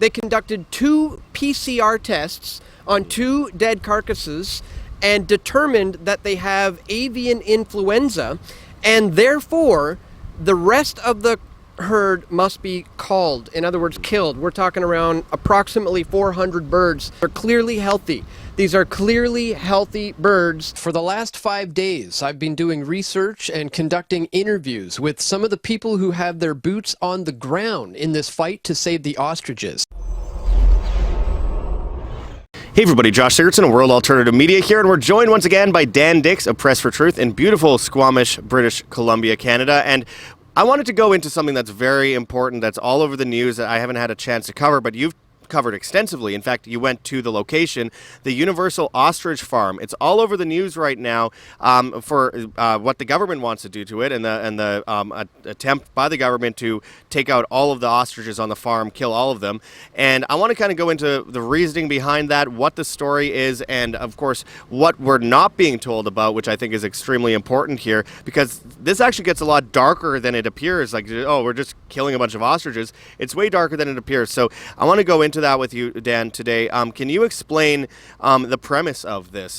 They conducted 2 PCR tests on 2 dead carcasses and determined that they have avian influenza, and therefore the rest of the herd must be culled, in other words, killed. We're talking around approximately 400 birds. They're clearly healthy. These are clearly healthy birds. For the last 5 days, I've been doing research and conducting interviews with some of the people who have their boots on the ground in this fight to save the ostriches. Hey everybody, Josh Sigurdson of World Alternative Media here, and we're joined once again by Dan Dix of Press for Truth in beautiful Squamish, British Columbia, Canada. And I wanted to go into something that's very important, that's all over the news, that I haven't had a chance to cover, but you've covered extensively. In fact, you went to the location, the Universal Ostrich Farm. It's all over the news right now for what the government wants to do to it, and the attempt by the government to take out all of the ostriches on the farm, kill all of them. And I want to kind of go into the reasoning behind that, what the story is, and of course what we're not being told about, which I think is extremely important here, because this actually gets a lot darker than it appears. Like, oh, we're just killing a bunch of ostriches. It's way darker than it appears. So I want to go into that with you, Dan, today. Can you explain the premise of this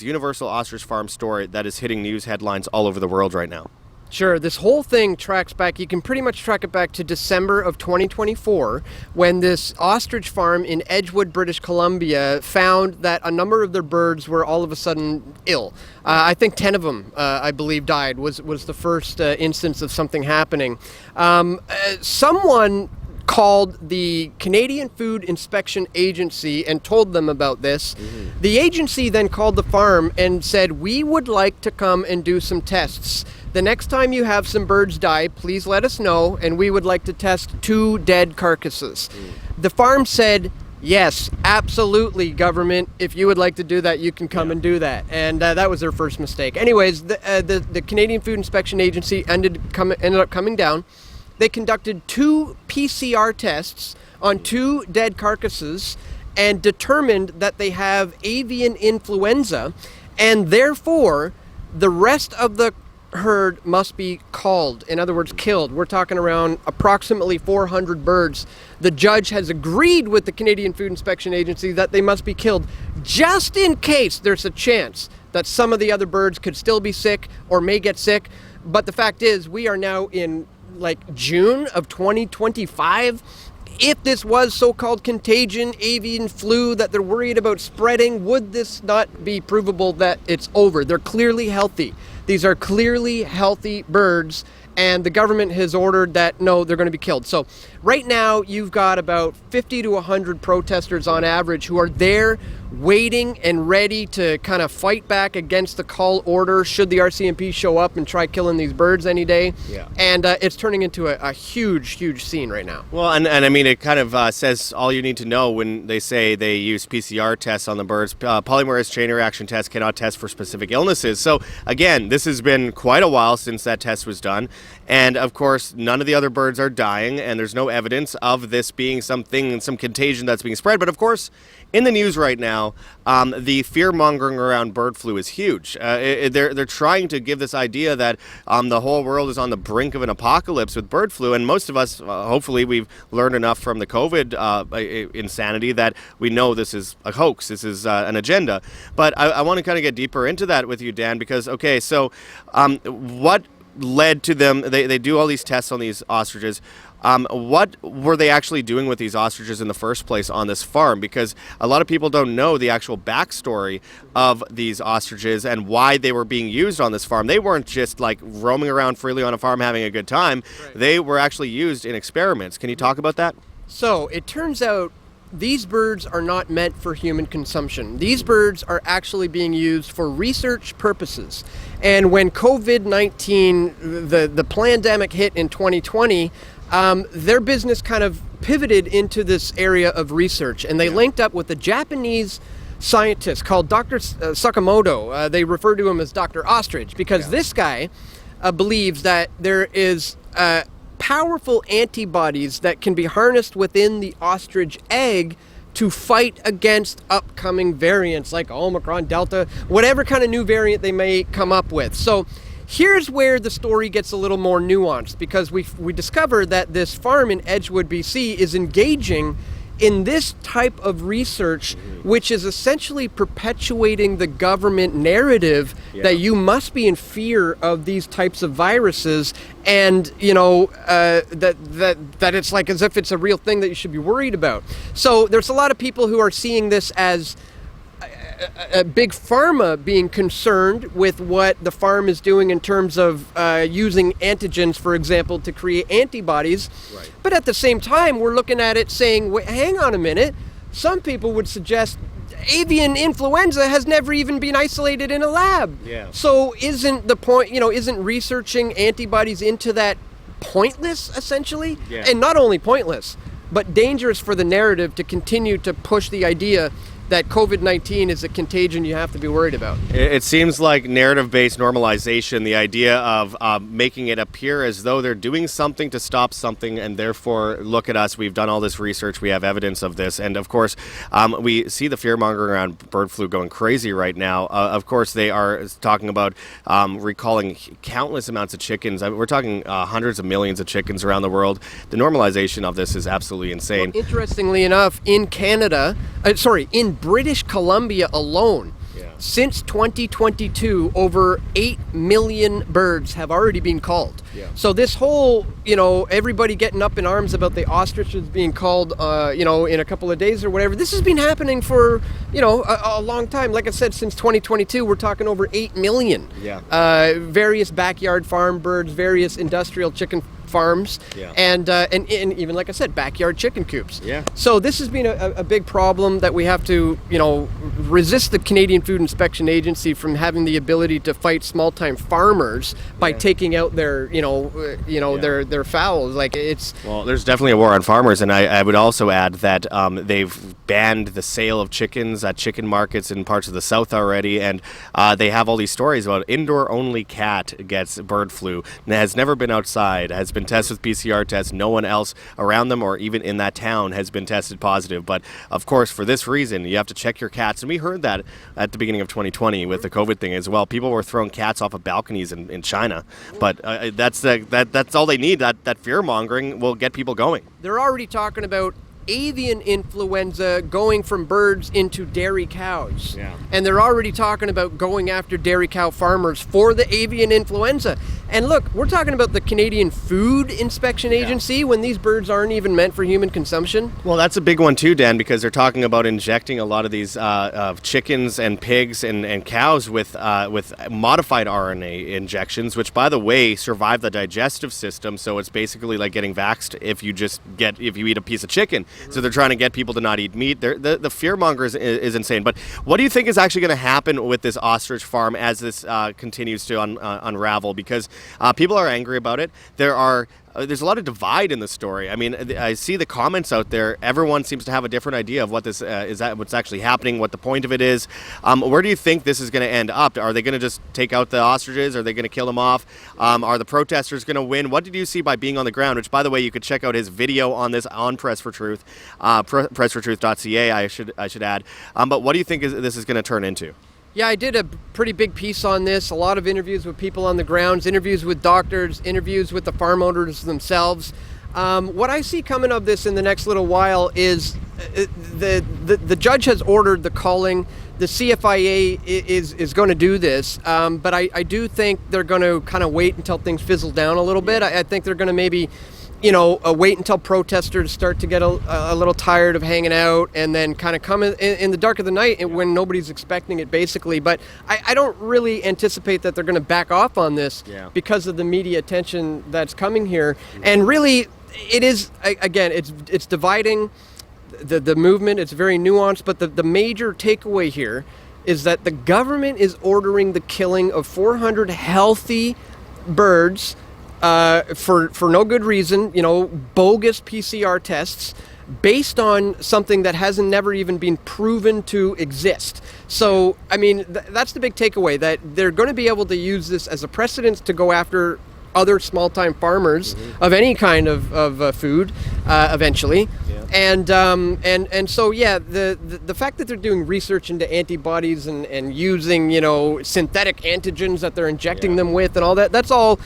Universal Ostrich Farm story that is hitting news headlines all over the world right now? Sure. This whole thing tracks back, you can pretty much track it back to December of 2024, when this ostrich farm in Edgewood, British Columbia, found that a number of their birds were all of a sudden ill. I think 10 of them, I believe, died, was the first instance of something happening. Someone called the Canadian Food Inspection Agency and told them about this. Mm-hmm. The agency then called the farm and said, we would like to come and do some tests. The next time you have some birds die, please let us know, and we would like to test 2 dead carcasses. The farm said, yes, absolutely, government. If you would like to do that, you can come and do that. And that was their first mistake. Anyways, the Canadian Food Inspection Agency ended up coming down. They conducted 2 PCR tests on 2 dead carcasses and determined that they have avian influenza, and therefore the rest of the herd must be culled, in other words, killed. We're talking around approximately 400 birds. The judge has agreed with the Canadian Food Inspection Agency that they must be killed, just in case there's a chance that some of the other birds could still be sick or may get sick. But the fact is, we are now in June of 2025. If this was so-called contagion, avian flu that they're worried about spreading, would this not be provable that it's over? They're clearly healthy. These are clearly healthy birds, and the government has ordered that, no, they're going to be killed. So right now, you've got about 50 to 100 protesters on average who are there waiting and ready to kind of fight back against the cull order should the RCMP show up and try killing these birds any day. Yeah. And it's turning into a huge, huge scene right now. Well, and I mean, it kind of says all you need to know when they say they use PCR tests on the birds. Polymerase chain reaction tests cannot test for specific illnesses. So again, this has been quite a while since that test was done. And of course, none of the other birds are dying, and there's no evidence of this being some contagion that's being spread. But of course, in the news right now, the fear-mongering around bird flu is huge. They're trying to give this idea that the whole world is on the brink of an apocalypse with bird flu, and most of us, hopefully, we've learned enough from the COVID insanity that we know this is a hoax, this is an agenda. But I want to kind of get deeper into that with you, Dan, because, okay, so what led to them, they do all these tests on these ostriches. What were they actually doing with these ostriches in the first place on this farm? Because a lot of people don't know the actual backstory of these ostriches and why they were being used on this farm. They weren't just like roaming around freely on a farm having a good time. Right. They were actually used in experiments. Can you talk about that? So it turns out these birds are not meant for human consumption. These birds are actually being used for research purposes. And when COVID-19, the pandemic hit in 2020, their business kind of pivoted into this area of research, and they linked up with a Japanese scientist called Dr. Sakamoto. They refer to him as Dr. Ostrich because this guy believes that there is powerful antibodies that can be harnessed within the ostrich egg to fight against upcoming variants like Omicron, Delta, whatever kind of new variant they may come up with. So here's where the story gets a little more nuanced, because we discover that this farm in Edgewood, BC is engaging in this type of research, which is essentially perpetuating the government narrative that you must be in fear of these types of viruses, and that it's like as if it's a real thing that you should be worried about. So there's a lot of people who are seeing this as a big pharma being concerned with what the farm is doing in terms of using antigens, for example, to create antibodies. Right. But at the same time, we're looking at it saying, wait, hang on a minute. Some people would suggest avian influenza has never even been isolated in a lab. Yeah. So isn't the point, isn't researching antibodies into that pointless, essentially? Yeah. And not only pointless, but dangerous for the narrative to continue to push the idea that COVID-19 is a contagion you have to be worried about. It seems like narrative-based normalization, the idea of making it appear as though they're doing something to stop something, and therefore, look at us, we've done all this research, we have evidence of this. And of course, we see the fear-mongering around bird flu going crazy right now. Of course, they are talking about recalling countless amounts of chickens. We're talking hundreds of millions of chickens around the world. The normalization of this is absolutely insane. Well, interestingly enough, in in British Columbia alone, since 2022, over 8 million birds have already been culled. Yeah. So this whole, everybody getting up in arms about the ostriches being culled, in a couple of days or whatever, this has been happening for, a long time. Like I said, since 2022, we're talking over 8 million. Yeah. Various backyard farm birds, various industrial chicken farms, and even, like I said, backyard chicken coops. Yeah. So this has been a big problem that we have to, resist the Canadian Food Inspection Agency from having the ability to fight small-time farmers by taking out their, their fowls. Like Well, there's definitely a war on farmers, and I would also add that they've banned the sale of chickens at chicken markets in parts of the South already, and they have all these stories about indoor-only cat gets bird flu and has never been outside, has been tested with PCR tests. No one else around them or even in that town has been tested positive. But of course, for this reason, you have to check your cats. And we heard that at the beginning of 2020 with the COVID thing as well. People were throwing cats off of balconies in China. But that's all they need. That fear mongering will get people going. They're already talking about avian influenza going from birds into dairy cows. Yeah. And they're already talking about going after dairy cow farmers for the avian influenza. And look, we're talking about the Canadian Food Inspection Agency when these birds aren't even meant for human consumption. Well, that's a big one too, Dan, because they're talking about injecting a lot of these chickens and pigs and cows with modified RNA injections, which, by the way, survive the digestive system. So it's basically like getting vaxxed if you eat a piece of chicken. So they're trying to get people to not eat meat. The fear-monger is insane. But what do you think is actually going to happen with this ostrich farm as this continues to unravel? Because people are angry about it. There's a lot of divide in the story. I mean, I see the comments out there. Everyone seems to have a different idea of what this what's actually happening, what the point of it is. Where do you think this is going to end up? Are they going to just take out the ostriches? Are they going to kill them off? Are the protesters going to win? What did you see by being on the ground? Which, by the way, you could check out his video on this on Press for Truth, pressfortruth.ca, I should add. But what do you think this is going to turn into? Yeah, I did a pretty big piece on this, a lot of interviews with people on the grounds, interviews with doctors, interviews with the farm owners themselves. What I see coming of this in the next little while is the judge has ordered the culling. The CFIA is going to do this, but I do think they're going to kind of wait until things fizzle down a little bit. I think they're going to maybe wait until protesters start to get a little tired of hanging out and then kind of come in the dark of the night when nobody's expecting it, basically. But I don't really anticipate that they're going to back off on this because of the media attention that's coming here. And really, it is, again, it's dividing the movement. It's very nuanced, but the major takeaway here is that the government is ordering the killing of 400 healthy birds for no good reason, bogus PCR tests based on something that hasn't never even been proven to exist. So, I mean, that's the big takeaway, that they're going to be able to use this as a precedent to go after other small-time farmers of any kind of food eventually. Yeah. And so, yeah, the fact that they're doing research into antibodies and using, synthetic antigens that they're injecting them with and all that, that's all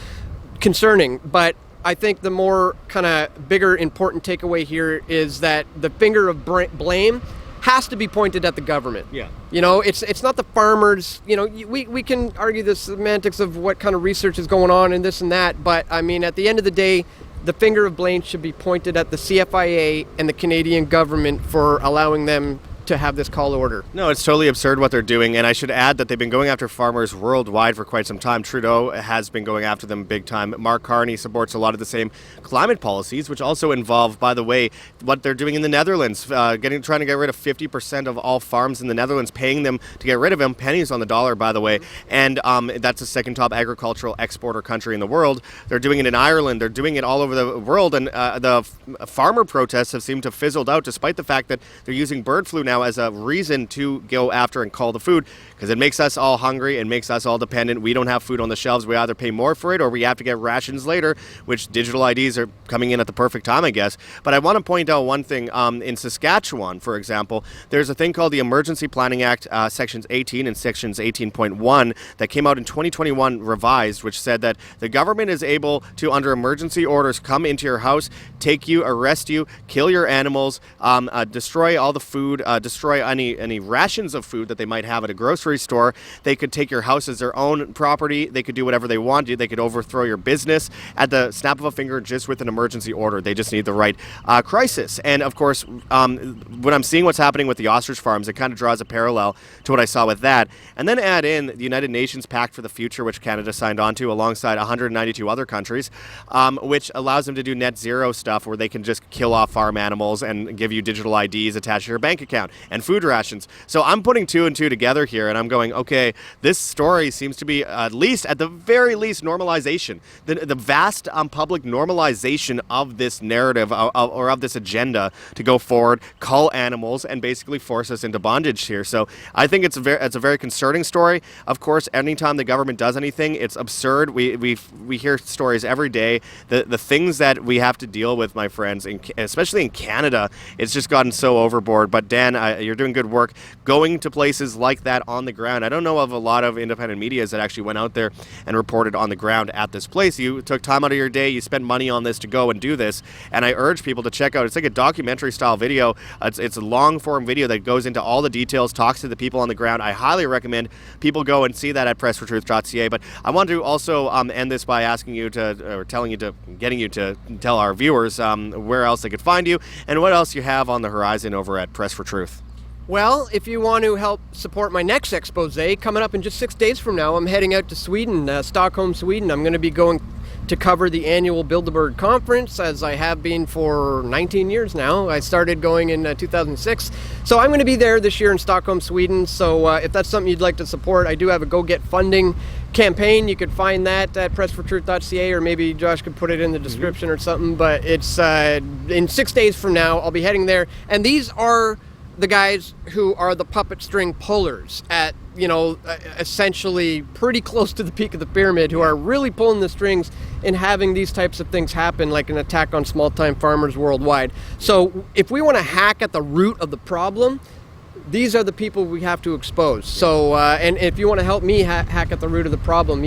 concerning. But I think the more kind of bigger, important takeaway here is that the finger of blame has to be pointed at the government. Yeah. It's not the farmers. We can argue the semantics of what kind of research is going on and this and that, but I mean, at the end of the day, the finger of blame should be pointed at the CFIA and the Canadian government for allowing them to have this call order. No, it's totally absurd what they're doing, and I should add that they've been going after farmers worldwide for quite some time. Trudeau has been going after them big time. Mark Carney supports a lot of the same climate policies, which also involve, by the way, what they're doing in the Netherlands, trying to get rid of 50% of all farms in the Netherlands, paying them to get rid of them, pennies on the dollar, by the way, and that's the second top agricultural exporter country in the world. They're doing it in Ireland, they're doing it all over the world, and the farmer protests have seemed to fizzled out, despite the fact that they're using bird flu now as a reason to go after and cull the food, because it makes us all hungry, it makes us all dependent. We don't have food on the shelves. We either pay more for it or we have to get rations later, which digital IDs are coming in at the perfect time, I guess. But I want to point out one thing. In Saskatchewan, for example, there's a thing called the Emergency Planning Act, Sections 18 and Sections 18.1 that came out in 2021 revised, which said that the government is able to, under emergency orders, come into your house, take you, arrest you, kill your animals, destroy all the food, destroy any rations of food that they might have at a grocery store. They could take your house as their own property. They could do whatever they want to. They could overthrow your business at the snap of a finger just with an emergency order. They just need the right crisis. And of course, when I'm seeing what's happening with the ostrich farms, it kind of draws a parallel to what I saw with that. And then add in the United Nations Pact for the Future, which Canada signed on to alongside 192 other countries, which allows them to do net zero stuff where they can just kill off farm animals and give you digital IDs attached to your bank account and food rations. So I'm putting two and two together here, and I'm going, okay, this story seems to be at the very least normalization, the vast public normalization of this narrative or of this agenda to go forward, cull animals, and basically force us into bondage here. So I think it's a very concerning story. Of course, anytime the government does anything, it's absurd. We hear stories every day. The things that we have to deal with, my friends, especially in Canada, it's just gotten so overboard. But Dan, you're doing good work going to places like that on the ground. I don't know of a lot of independent medias that actually went out there and reported on the ground at this place. You took time out of your day, you spent money on this to go and do this, and I urge people to check out. It's like a documentary style video. It's a long form video that goes into all the details, talks to the people on the ground. I highly recommend people go and see that at pressfortruth.ca. But I want to also end this by asking you getting you to tell our viewers where else they could find you and what else you have on the horizon over at Press for Truth. Well, if you want to help support my next expose, coming up in just 6 days from now, I'm heading out to Sweden, Stockholm, Sweden. I'm going to be going to cover the annual Bilderberg conference, as I have been for 19 years now. I started going in 2006. So I'm going to be there this year in Stockholm, Sweden. So if that's something you'd like to support, I do have a Go Get Funding campaign. You could find that at pressfortruth.ca, or maybe Josh could put it in the description or something. But it's in 6 days from now, I'll be heading there. And these are the guys who are the puppet string pullers at, essentially pretty close to the peak of the pyramid, who are really pulling the strings and having these types of things happen, like an attack on small-time farmers worldwide. So if we want to hack at the root of the problem, these are the people we have to expose. So, and if you want to help me hack at the root of the problem,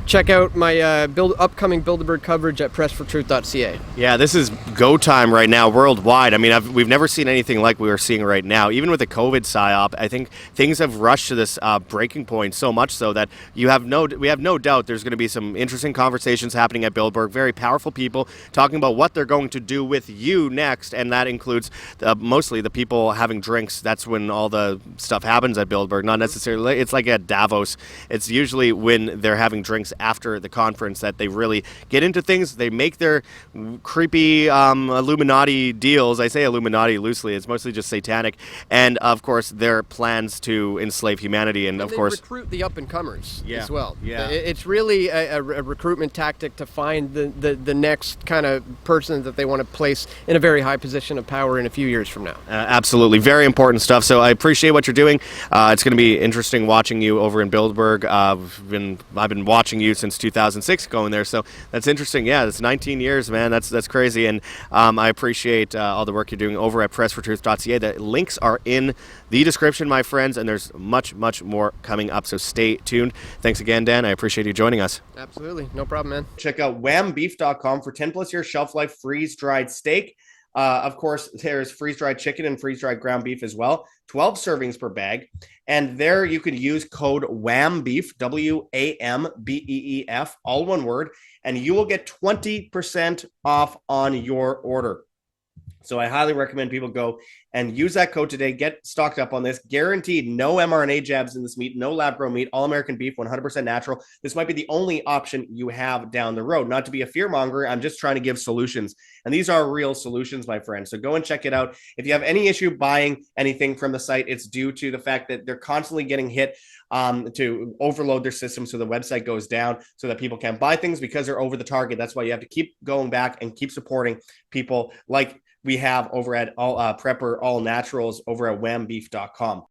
check out my upcoming Bilderberg coverage at pressfortruth.ca. Yeah, this is go time right now worldwide. I mean, we've never seen anything like we are seeing right now. Even with the COVID psyop, I think things have rushed to this breaking point, so much so that we have no doubt there's going to be some interesting conversations happening at Bilderberg. Very powerful people talking about what they're going to do with you next, and that includes mostly the people having drinks. That's when all the stuff happens at Bilderberg. Not necessarily, it's like at Davos. It's usually when they're having drinks after the conference that they really get into things. They make their creepy Illuminati deals. I say Illuminati loosely. It's mostly just satanic. And of course, their plans to enslave humanity. And of course, recruit the up-and-comers as well. Yeah. It's really a recruitment tactic to find the next kind of person that they want to place in a very high position of power in a few years from now. Absolutely. Very important stuff. So I appreciate what you're doing. It's going to be interesting watching you over in Bilderberg. I've been watching you since 2006 going there, so that's interesting. Yeah, that's 19 years, man. That's crazy, and I appreciate all the work you're doing over at pressfortruth.ca. The links are in the description, my friends, and there's much more coming up, so stay tuned. Thanks again, Dan. I appreciate you joining us. Absolutely. No problem, man. Check out whambeef.com for 10 plus year shelf life freeze-dried steak. Of course, there's freeze-dried chicken and freeze-dried ground beef as well. 12 servings per bag. And there you could use code WHAMBEEF, WAMBEEF, all one word, and you will get 20% off on your order. So I highly recommend people go and use that code today. Get stocked up on this. Guaranteed no mRNA jabs in this meat, no lab-grown meat, all American beef, 100% natural. This might be the only option you have down the road. Not to be a fearmonger, I'm just trying to give solutions. And these are real solutions, my friends. So go and check it out. If you have any issue buying anything from the site, it's due to the fact that they're constantly getting hit to overload their system, so the website goes down so that people can't buy things because they're over the target. That's why you have to keep going back and keep supporting people like we have over at Prepper All Naturals over at whambeef.com.